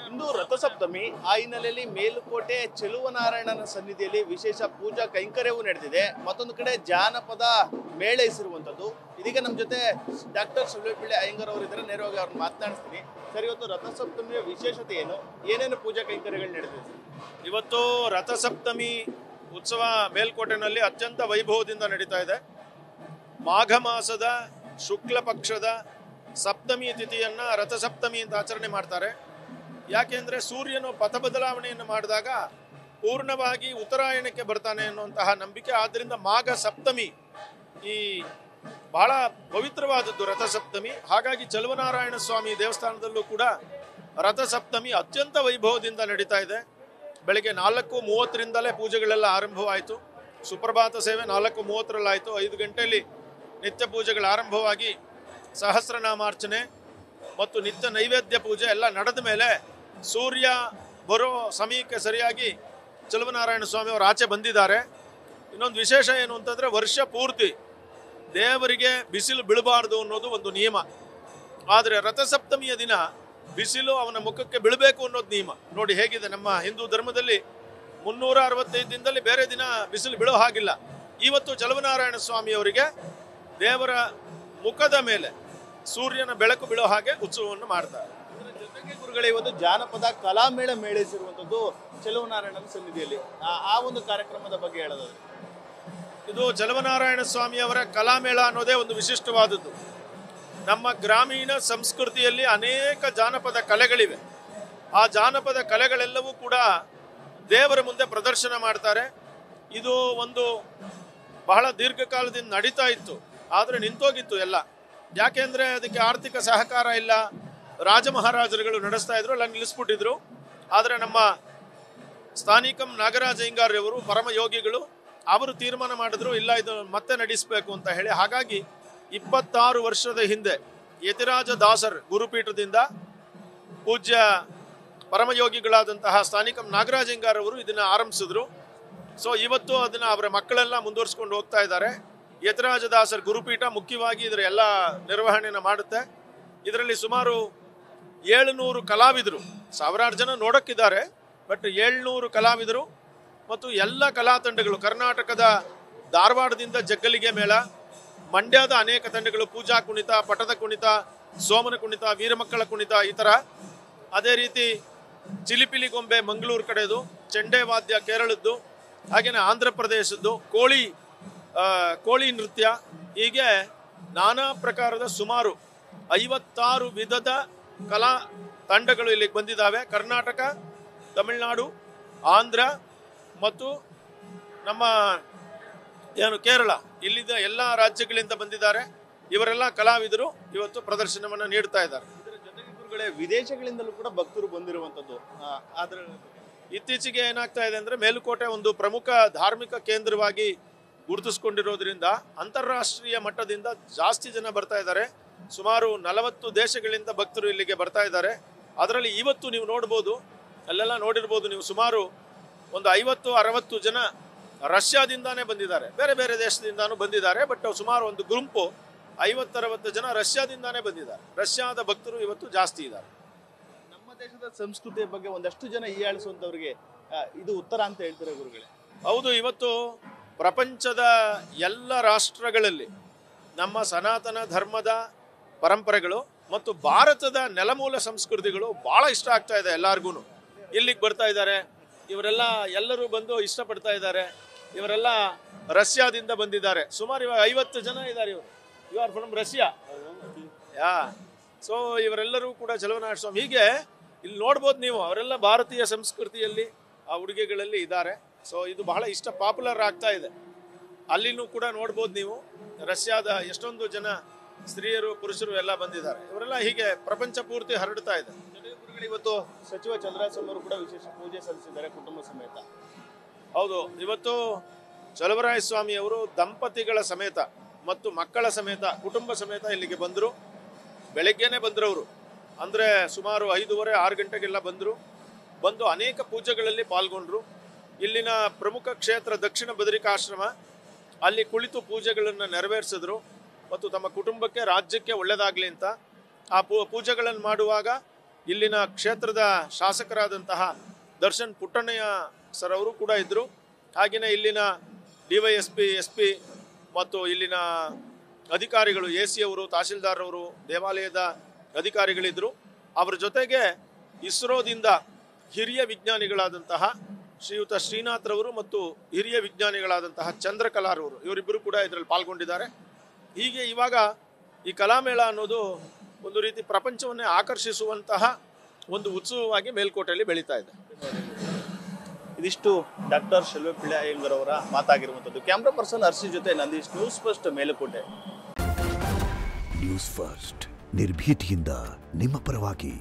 ಇಂದು ರಥಸಪ್ತಮಿ. ಆ ಹಿನ್ನೆಲೆಯಲ್ಲಿ ಮೇಲುಕೋಟೆ ಚೆಲುವನಾರಾಯಣನ ಸನ್ನಿಧಿಯಲ್ಲಿ ವಿಶೇಷ ಪೂಜಾ ಕೈಂಕರ್ಯವೂ ನಡೆದಿದೆ. ಮತ್ತೊಂದು ಕಡೆ ಜಾನಪದ ಮೇಳೈಸಿರುವಂಥದ್ದು. ಇದೀಗ ನಮ್ಮ ಜೊತೆ ಡಾಕ್ಟರ್ ಶಿವಪಿಳ್ಳಿ ಅಯ್ಯಂಗಾರ್ ಅವರು ಇದ್ದಾರೆ. ನೇರವಾಗಿ ಅವ್ರನ್ನ ಮಾತನಾಡಿಸ್ತೀನಿ. ಸರ್, ಇವತ್ತು ರಥಸಪ್ತಮಿಯ ವಿಶೇಷತೆ ಏನು, ಏನೇನು ಪೂಜಾ ಕೈಂಕರ್ಯಗಳು ನಡೆದಿದೆ? ಇವತ್ತು ರಥಸಪ್ತಮಿ ಉತ್ಸವ ಮೇಲ್ಕೋಟೆನಲ್ಲಿ ಅತ್ಯಂತ ವೈಭವದಿಂದ ನಡೀತಾ ಇದೆ. ಮಾಘ ಮಾಸದ ಶುಕ್ಲ ಪಕ್ಷದ ಸಪ್ತಮಿ ತಿಥಿಯನ್ನ ರಥಸಪ್ತಮಿ ಅಂತ ಆಚರಣೆ ಮಾಡ್ತಾರೆ. ಯಾಕೆಂದ್ರೆ ಸೂರ್ಯನು ಪಥ ಬದಲಾವಣೆಯನ್ನು ಮಾಡಿದಾಗ ಪೂರ್ಣವಾಗಿ ಉತ್ತರಾಯಣಕ್ಕೆ ಬರ್ತಾನೆ ಅನ್ನುವಂತಹ ನಂಬಿಕೆ. ಆದ್ದರಿಂದ ಮಾಘ ಸಪ್ತಮಿ ಈ ಬಹಳ ಪವಿತ್ರವಾದದ್ದು ರಥಸಪ್ತಮಿ. ಹಾಗಾಗಿ ಚೆಲುವನಾರಾಯಣ ಸ್ವಾಮಿ ದೇವಸ್ಥಾನದಲ್ಲೂ ಕೂಡ ರಥಸಪ್ತಮಿ ಅತ್ಯಂತ ವೈಭವದಿಂದ ನಡೀತಾ ಇದೆ. ಬೆಳಗ್ಗೆ 4:30ರಿಂದಲೇ ಪೂಜೆಗಳೆಲ್ಲ ಆರಂಭವಾಯಿತು. ಸುಪ್ರಭಾತ ಸೇವೆ 4:30ರಲ್ಲಾಯಿತು. 5 ಗಂಟೆಯಲ್ಲಿ ನಿತ್ಯ ಪೂಜೆಗಳು ಆರಂಭವಾಗಿ ಸಹಸ್ರನಾಮಾರ್ಚನೆ ಮತ್ತು ನಿತ್ಯ ನೈವೇದ್ಯ ಪೂಜೆ ಎಲ್ಲ ನಡೆದ ಮೇಲೆ ಸೂರ್ಯ ಬರೋ ಸಮಯಕ್ಕೆ ಸರಿಯಾಗಿ ಚೆಲುವನಾರಾಯಣ ಸ್ವಾಮಿ ಅವರು ಆಚೆ ಬಂದಿದ್ದಾರೆ. ಇನ್ನೊಂದು ವಿಶೇಷ ಏನು ಅಂತಂದರೆ, ವರ್ಷ ಪೂರ್ತಿ ದೇವರಿಗೆ ಬಿಸಿಲು ಬೀಳಬಾರ್ದು ಅನ್ನೋದು ಒಂದು ನಿಯಮ. ಆದರೆ ರಥಸಪ್ತಮಿಯ ದಿನ ಬಿಸಿಲು ಅವನ ಮುಖಕ್ಕೆ ಬೀಳಬೇಕು ಅನ್ನೋದು ನಿಯಮ. ನೋಡಿ ಹೇಗಿದೆ ನಮ್ಮ ಹಿಂದೂ ಧರ್ಮದಲ್ಲಿ. 365 ದಿನದಲ್ಲಿ ಬೇರೆ ದಿನ ಬಿಸಿಲು ಬೀಳೋ ಹಾಗಿಲ್ಲ. ಇವತ್ತು ಚೆಲುವನಾರಾಯಣ ಸ್ವಾಮಿಯವರಿಗೆ ದೇವರ ಮುಖದ ಮೇಲೆ ಸೂರ್ಯನ ಬೆಳಕು ಬೀಳೋ ಹಾಗೆ ಉತ್ಸವವನ್ನು ಮಾಡ್ತಾರೆ. ಜೊತೆಗೆ ಗುರುಗಳೇ, ಇವತ್ತು ಜಾನಪದ ಕಲಾಮೇಳ ಮೇಳೈಸಿರುವಂಥದ್ದು ಚೆಲುವನಾರಾಯಣನ ಸನ್ನಿಧಿಯಲ್ಲಿ. ಆ ಒಂದು ಕಾರ್ಯಕ್ರಮದ ಬಗ್ಗೆ ಹೇಳೋದಾದ್ರೆ, ಇದು ಚೆಲುವನಾರಾಯಣ ಸ್ವಾಮಿಯವರ ಕಲಾಮೇಳ ಅನ್ನೋದೇ ಒಂದು ವಿಶಿಷ್ಟವಾದದ್ದು. ನಮ್ಮ ಗ್ರಾಮೀಣ ಸಂಸ್ಕೃತಿಯಲ್ಲಿ ಅನೇಕ ಜಾನಪದ ಕಲೆಗಳಿವೆ. ಆ ಜಾನಪದ ಕಲೆಗಳೆಲ್ಲವೂ ಕೂಡ ದೇವರ ಮುಂದೆ ಪ್ರದರ್ಶನ ಮಾಡ್ತಾರೆ. ಇದು ಒಂದು ಬಹಳ ದೀರ್ಘಕಾಲದಿಂದ ನಡೀತಾ ಇತ್ತು, ಆದರೆ ನಿಂತೋಗಿತ್ತು ಎಲ್ಲ. ಯಾಕೆಂದರೆ ಅದಕ್ಕೆ ಆರ್ಥಿಕ ಸಹಕಾರ ಇಲ್ಲ. ರಾಜ ಮಹಾರಾಜರುಗಳು ನಡೆಸ್ತಾ ಇದ್ರು, ಅಲ್ಲ ನಿಲ್ಲಿಸ್ಬಿಟ್ಟಿದ್ರು. ಆದರೆ ನಮ್ಮ ಸ್ಥಾನಿಕಂ ನಾಗರಾಜ ಅಯ್ಯಂಗಾರ್ಯವರು ಪರಮ ಯೋಗಿಗಳು, ಅವರು ತೀರ್ಮಾನ ಮಾಡಿದ್ರು, ಇಲ್ಲ ಇದು ಮತ್ತೆ ನಡೆಸಬೇಕು ಅಂತ ಹೇಳಿ. ಹಾಗಾಗಿ 26 ವರ್ಷದ ಹಿಂದೆ ಯತಿರಾಜ ದಾಸರ್ ಗುರುಪೀಠದಿಂದ ಪೂಜ್ಯ ಪರಮಯೋಗಿಗಳಾದಂತಹ ಸ್ಥಾನಿಕಂ ನಾಗರಾಜ ಅಯ್ಯಂಗಾರ್ ಅವರು ಇದನ್ನು ಆರಂಭಿಸಿದ್ರು. ಸೊ ಇವತ್ತು ಅದನ್ನು ಅವರ ಮಕ್ಕಳೆಲ್ಲ ಮುಂದುವರಿಸ್ಕೊಂಡು ಹೋಗ್ತಾ ಇದ್ದಾರೆ. ಯತಿರಾಜದಾಸರ್ ಗುರುಪೀಠ ಮುಖ್ಯವಾಗಿ ಇದರ ಎಲ್ಲ ನಿರ್ವಹಣೆಯನ್ನು ಮಾಡುತ್ತೆ. ಇದರಲ್ಲಿ ಸುಮಾರು 700 ಕಲಾವಿದರು, ಸಾವಿರಾರು ಜನ ನೋಡೋಕ್ಕಿದ್ದಾರೆ, ಬಟ್ 700 ಕಲಾವಿದರು ಮತ್ತು ಎಲ್ಲ ಕಲಾ ತಂಡಗಳು, ಕರ್ನಾಟಕದ ಧಾರವಾಡದಿಂದ ಜಗ್ಗಲಿಗೆ ಮೇಳ, ಮಂಡ್ಯದ ಅನೇಕ ತಂಡಗಳು, ಪೂಜಾ ಕುಣಿತ, ಪಟದ ಕುಣಿತ, ಸೋಮನ ಕುಣಿತ, ವೀರಮಕ್ಕಳ ಕುಣಿತ, ಈ ಥರ. ಅದೇ ರೀತಿ ಚಿಲಿಪಿಲಿ ಗೊಂಬೆ ಮಂಗಳೂರು ಕಡೆದು, ಚೆಂಡೆ ವಾದ್ಯ ಕೇರಳದ್ದು, ಹಾಗೆಯೇ ಆಂಧ್ರ ಪ್ರದೇಶದ್ದು, ಕೋಳಿ ನೃತ್ಯ, ಹೀಗೆ ನಾನಾ ಪ್ರಕಾರದ ಸುಮಾರು 56 ವಿಧದ ಕಲಾ ತಂಡಗಳು ಇಲ್ಲಿಗೆ ಬಂದಿದ್ದಾವೆ. ಕರ್ನಾಟಕ, ತಮಿಳುನಾಡು, ಆಂಧ್ರ ಮತ್ತು ನಮ್ಮ ಕೇರಳ, ಇಲ್ಲಿದ್ದ ಎಲ್ಲ ರಾಜ್ಯಗಳಿಂದ ಬಂದಿದ್ದಾರೆ. ಇವರೆಲ್ಲ ಕಲಾವಿದರು ಇವತ್ತು ಪ್ರದರ್ಶನವನ್ನು ನೀಡ್ತಾ ಇದ್ದಾರೆ. ಇದರ ಜೊತೆಗೆ ಗುರುಗಳೇ, ವಿದೇಶಗಳಿಂದಲೂ ಕೂಡ ಭಕ್ತರು ಬಂದಿರುವಂಥದ್ದು. ಆದ್ರೆ ಇತ್ತೀಚೆಗೆ ಏನಾಗ್ತಾ ಇದೆ ಅಂದರೆ, ಮೇಲುಕೋಟೆ ಒಂದು ಪ್ರಮುಖ ಧಾರ್ಮಿಕ ಕೇಂದ್ರವಾಗಿ ಗುರುತಿಸ್ಕೊಂಡಿರೋದ್ರಿಂದ ಅಂತಾರಾಷ್ಟ್ರೀಯ ಮಟ್ಟದಿಂದ ಜಾಸ್ತಿ ಜನ ಬರ್ತಾ ಇದ್ದಾರೆ. ಸುಮಾರು 40 ದೇಶಗಳಿಂದ ಭಕ್ತರು ಇಲ್ಲಿಗೆ ಬರ್ತಾ ಇದ್ದಾರೆ. ಅದರಲ್ಲಿ ಇವತ್ತು ನೀವು ನೋಡ್ಬೋದು, ಅಲ್ಲೆಲ್ಲ ನೋಡಿರ್ಬೋದು ನೀವು, ಸುಮಾರು ಒಂದು 50-60 ಜನ ರಷ್ಯಾದಿಂದಾನೇ ಬಂದಿದ್ದಾರೆ. ಬೇರೆ ಬೇರೆ ದೇಶದಿಂದಾನು ಬಂದಿದ್ದಾರೆ, ಬಟ್ ಸುಮಾರು ಒಂದು ಗುಂಪು 50-60 ಜನ ರಷ್ಯಾದಿಂದಾನೇ ಬಂದಿದ್ದಾರೆ. ರಷ್ಯಾದ ಭಕ್ತರು ಇವತ್ತು ಜಾಸ್ತಿ ಇದ್ದಾರೆ. ನಮ್ಮ ದೇಶದ ಸಂಸ್ಕೃತಿಯ ಬಗ್ಗೆ ಒಂದಷ್ಟು ಜನ ಹೀಯಾಳಿಸುವಂಥವ್ರಿಗೆ ಇದು ಉತ್ತರ ಅಂತ ಹೇಳ್ತಾರೆ ಗುರುಗಳೇ. ಹೌದು, ಇವತ್ತು ಪ್ರಪಂಚದ ಎಲ್ಲ ರಾಷ್ಟ್ರಗಳಲ್ಲಿ ನಮ್ಮ ಸನಾತನ ಧರ್ಮದ ಪರಂಪರೆಗಳು ಮತ್ತು ಭಾರತದ ನೆಲಮೂಲ ಸಂಸ್ಕೃತಿಗಳು ಭಾಳ ಇಷ್ಟ ಆಗ್ತಾ ಇದೆ ಎಲ್ಲರಿಗೂ. ಇಲ್ಲಿಗೆ ಬರ್ತಾ ಇದ್ದಾರೆ, ಇವರೆಲ್ಲ ಎಲ್ಲರೂ ಬಂದು ಇಷ್ಟಪಡ್ತಾ ಇದ್ದಾರೆ. ಇವರೆಲ್ಲ ರಷ್ಯಾದಿಂದ ಬಂದಿದ್ದಾರೆ. ಸುಮಾರು ಇವಾಗ 50 ಜನ ಇದ್ದಾರೆ. You are from Russia. So ಇವರೆಲ್ಲರೂ ಕೂಡ ಚೆಲುವನಾರಾಯಣ ಸ್ವಾಮಿ, ಹೀಗೆ ಇಲ್ಲಿ ನೋಡ್ಬೋದು ನೀವು, ಅವರೆಲ್ಲ ಭಾರತೀಯ ಸಂಸ್ಕೃತಿಯಲ್ಲಿ ಆ ಉಡುಗೆಗಳಲ್ಲಿ ಇದ್ದಾರೆ. ಸೊ ಇದು ಬಹಳ ಇಷ್ಟ, ಪಾಪ್ಯುಲರ್ ಆಗ್ತಾ ಇದೆ. ಅಲ್ಲಿನೂ ಕೂಡ ನೋಡ್ಬೋದು ನೀವು, ರಷ್ಯಾದ ಎಷ್ಟೊಂದು ಜನ ಸ್ತ್ರೀಯರು ಪುರುಷರು ಎಲ್ಲ ಬಂದಿದ್ದಾರೆ. ಇವರೆಲ್ಲ ಹೀಗೆ ಪ್ರಪಂಚ ಪೂರ್ತಿ ಹರಡ್ತಾ ಇದೆ. ಇವತ್ತು ಸಚಿವ ಚಂದ್ರಸ್ವಾಮಿ ಅವರು ಕೂಡ ವಿಶೇಷ ಪೂಜೆ ಸಲ್ಲಿಸಿದ್ದಾರೆ ಕುಟುಂಬ ಸಮೇತ. ಹೌದು, ಇವತ್ತು ಚಲುವರಾಯ ಸ್ವಾಮಿ ಅವರು ದಂಪತಿಗಳ ಸಮೇತ ಮತ್ತು ಮಕ್ಕಳ ಸಮೇತ, ಕುಟುಂಬ ಸಮೇತ ಇಲ್ಲಿಗೆ ಬಂದರು. ಬೆಳಗ್ಗೆನೇ ಬಂದರು ಅವರು, ಅಂದರೆ ಸುಮಾರು 5:30-6 ಗಂಟೆಗೆಲ್ಲ ಬಂದು ಅನೇಕ ಪೂಜೆಗಳಲ್ಲಿ ಪಾಲ್ಗೊಂಡ್ರು. ಇಲ್ಲಿನ ಪ್ರಮುಖ ಕ್ಷೇತ್ರ ದಕ್ಷಿಣ ಬದರಿಕಾಶ್ರಮ, ಅಲ್ಲಿ ಕುಳಿತು ಪೂಜೆಗಳನ್ನು ನೆರವೇರಿಸಿದ್ರು ಮತ್ತು ತಮ್ಮ ಕುಟುಂಬಕ್ಕೆ, ರಾಜ್ಯಕ್ಕೆ ಒಳ್ಳೆಯದಾಗಲಿ ಅಂತ ಆ ಪೂಜೆಗಳನ್ನು ಮಾಡುವಾಗ ಇಲ್ಲಿನ ಕ್ಷೇತ್ರದ ಶಾಸಕರಾದಂತಹ ದರ್ಶನ್ ಪುಟ್ಟಣ್ಣಯ್ಯ ಸರ್ ಅವರು ಕೂಡ ಇದ್ದರು. ಹಾಗೆಯೇ ಇಲ್ಲಿನ DYSP SP ಮತ್ತು ಇಲ್ಲಿನ ಅಧಿಕಾರಿಗಳು AC ಅವರು, ತಹಶೀಲ್ದಾರ್ ಅವರು, ದೇವಾಲಯದ ಅಧಿಕಾರಿಗಳಿದ್ದರು. ಅವರ ಜೊತೆಗೆ ಇಸ್ರೋದಿಂದ ಹಿರಿಯ ವಿಜ್ಞಾನಿಗಳಾದಂತಹ ಶ್ರೀಯುತ ಶ್ರೀನಾಥ್ರವರು ಮತ್ತು ಹಿರಿಯ ವಿಜ್ಞಾನಿಗಳಾದಂತಹ ಚಂದ್ರಕಲಾರವರು ಇವರಿಬ್ಬರು ಕೂಡ ಇದರಲ್ಲಿ ಪಾಲ್ಗೊಂಡಿದ್ದಾರೆ. ಹೀಗೆ ಇವಾಗ ಈ ಕಲಾಮೇಳ ಅನ್ನೋದು ಒಂದು ರೀತಿ ಪ್ರಪಂಚವನ್ನೇ ಆಕರ್ಷಿಸುವಂತಹ ಒಂದು ಉತ್ಸವವಾಗಿ ಮೇಲ್ಕೋಟೆಯಲ್ಲಿ ಬೆಳೀತಾ ಇದೆ. ಇದಿಷ್ಟು ಡಾಕ್ಟರ್ ಶೆಲ್ವಪಿಳ್ಳಿ ಅಯ್ಯಂಗಾರ್ ಅವರ ಮಾತಾಗಿರುವಂಥದ್ದು. ಕ್ಯಾಮ್ರಾ ಪರ್ಸನ್ ಹರ್ಷಿ ಜೊತೆ Nandish, news first Melukote. News first ನಿರ್ಭೀತಿಯಿಂದ ನಿಮ್ಮ ಪರವಾಗಿ.